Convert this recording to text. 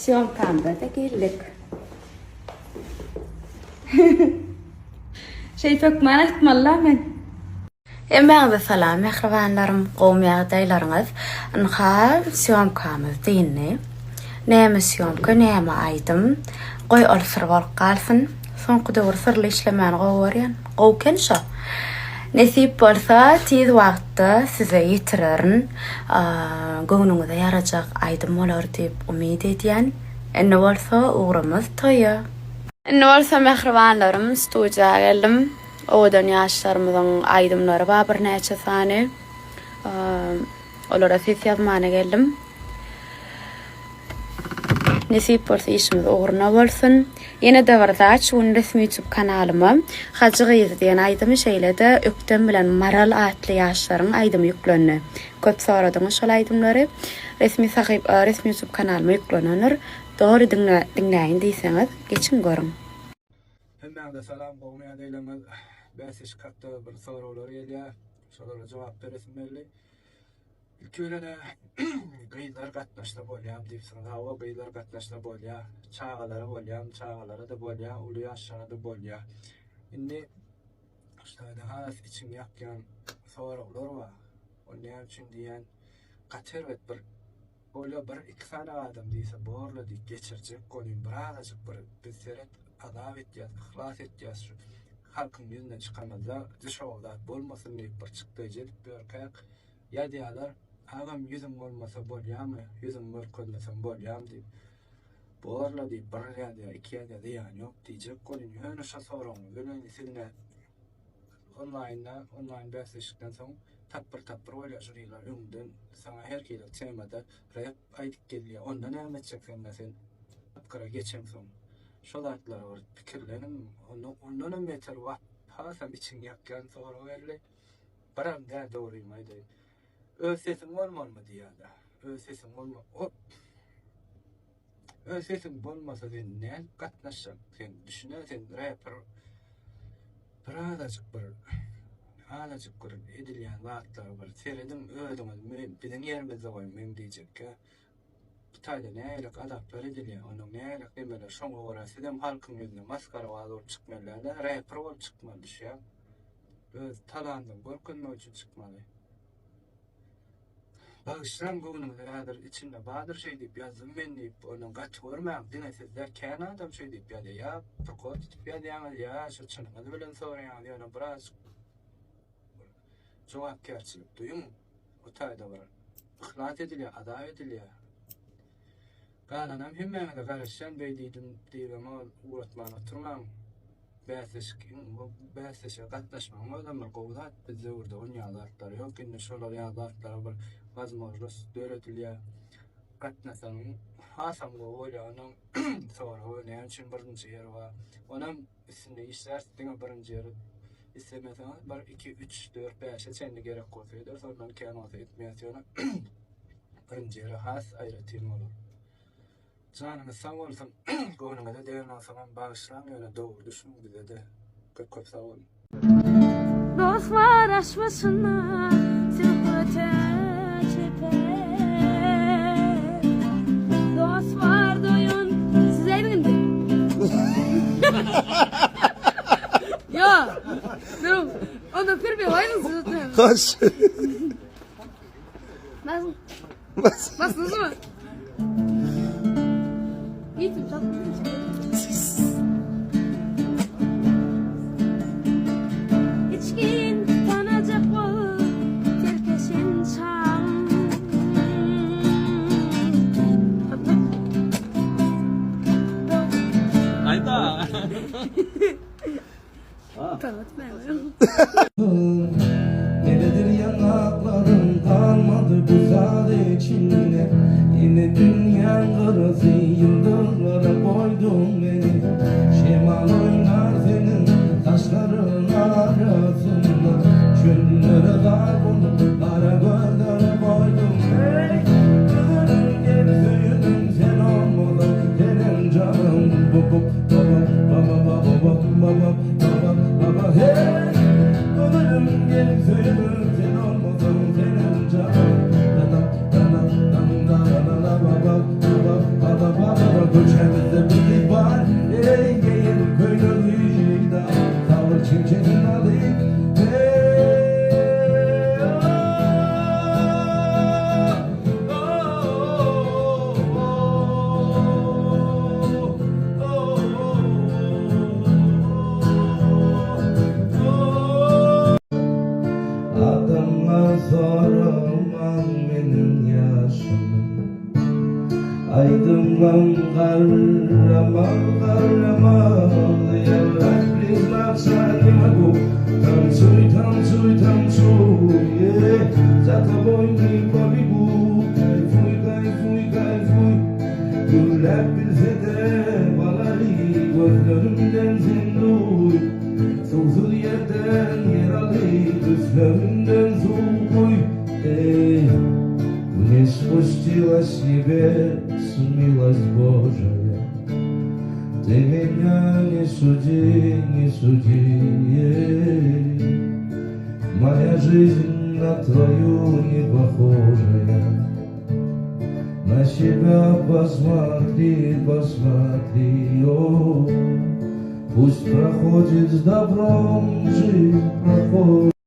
Syomkamda da geldik. Şey tökmen etmalla men. Emeğe salam mehribanlarım, qowmiýa daýlaryňyz. Anha syomkamyz diýinni. Näme syomka, näme aýdym. Goý alsyr bolup galsyn. Soňky döwür sirli işlemän gowurýan. Gowken şo. Nesip bolsa tiz wagtda size ýetirerin. Göwnüňize ýarajak aýdym bolar diýip umyt edýän. Enne bolsa ugrymyz toýa. Enne bolsa mehribanlarym, studiýa geldim. Owadan ýaşlarymyzyň aýdymlary bar bir näçe sany. Olara ses ýazmana geldim. Nesip bolsa işimiz uğruna bolsun. Yine de vardaç şuň resmi YouTube kanalyma Hacı Gyzy diýen aýdymy şeýlede öktem bilen Maral atly ýaşlaryň aýdymy ýüklenýär. Köp soradyňyz şol aýdymlary resmi YouTube kanalyma ýüklenýär. Dogry dinläýin diýseňiz geçin görüň. Hemmäňe salam gowmaýa diýleňiz. Bäsiş katda bir soralar gelýär. Şolara jogap beresim belli. Ilkörene gıylar gatnaşda bolýar diýipsiň. Hawa gıylar gatnaşda bolýar. Çağalara bolýar, çağalara da bolýar, uly ýaşlara da bolýar. Indi şeýle has içiň ýakýan soralar bar. Onuň üçin diýen gaterwet bir bolýar bir iki sana adam diýse borla diýip geçirjek golyn birazajyk bir bizseret adab etýär, ihlas etýär. Halkyň ýüzüne çykamazda dişowlar bolmasyn diýip bir çykdy jelip berkäk. Ya diýerler, agam yüzüm bolmasa bolýarmy, yüzüm mörködmesem bolýarmy diýip. Borla diýip bir ýa-da iki ýa-da diýen ýok diýjek golyn ýöne şa soraň. Gelen silne online bäsleşikden soň tapyr bolýar jüriler öňden saňa her kile temada rep aýdyp gelýär. Ondan näme etjeksen sen apkara geçen soň. Şol aýtlar bar pikirlerim, ondan beter wagt hasam içiň ýakýan sora berli. Baram da dogrymy aýdy. Öz sesim bolmaly diýýärler. Öz sesim bolma. Öz sesim bolmasa sen näme gatnaşak? Sen düşünäsen rapper birazajyk bir alajyk bir edilýän wagtlar bar. Seredim öýdüňiz biziň ýerimizde goýmam diýjekkä. Taýda näýlik adaptar edilýär. Onuň näýlik demeler şoňa görä sedem halkyň ýüzüne maskara bolup çykmaly. Rapper bolup çykmaly düşýär. Öz talandyň görkezmek üçin çykmaly. Bağışlan göwnüňde häzir içinde badyr şey diýip ýazdym men diýip onuň gaç görmän diňesizler kän adam şey diýip ýa-da ýa prokot diýip ýa-da ýa şu çynyňyzy bilen soraýan ýa-da biraz jogapkärçilik duýum. O taýda bar. Ihlat edilýär, adap edilýär. Galanam hemmäňe garaşan beýdiýdim diýip ama uğratmana turmam. Bäsleşe gatnaşmaň adamlar gowdat bizde urda oňýarlar ýok indi şolar ýazarlar bir gazmajlys döretilýär. Gatnaşanyň hasam bolýar onuň sonra näme üçin birinji ýeri bar. Onam isinde işler diňe birinji ýeri islemesen bar 2 3 4 5 çenli gerek bolsa sonra känat etmeýär. Birinji ýeri has aýratyn bolar. Canımı sağ olsun, göwnüňe de degen olsaňam bağışlaň ýöne dogry düşünmedi de. Köp sağ olun. Dostlar aşmasınlar, söhbete çepe. Dostlar doyun, siz eğlendi. Ya, dur, onu bir hayırlısı zaten. Hoş. Nasıl? Nasıl mı? Gittim tatlı. İçkin tanacak ol, terkeşin çam. Hayda. Tanıtmayalım. Neredir yanaklarım kalmadı bu zade içinde. Yine dünyanın kırası yıldızlara koydun beni. Şemal oynar senin taşların arasında. Çöllere karbolup kara gözlere koydum. Hey, kızının gel söyledin sen olmalı. Benim canım baba baba baba baba baba baba baba hey. Kızının gel söyledin sen olmalı. Benim canım baba baba baba baba baba baba baba. Aydınlan kahraman kahraman Я признаться не могу Танцуй, танцуй, танцуй За тобой не побегу Кайфуй, кайфуй, кайфуй Güller bilse de baları Gözlerimden sen duy Soğuğu yerden yer alayım Gözlerimden soğuy Не спустилась с небес милость Божия Ты меня не суди, не суди Моя жизнь на твою не похожая На себя посмотри, посмотри Пусть проходит с добром жизнь проходит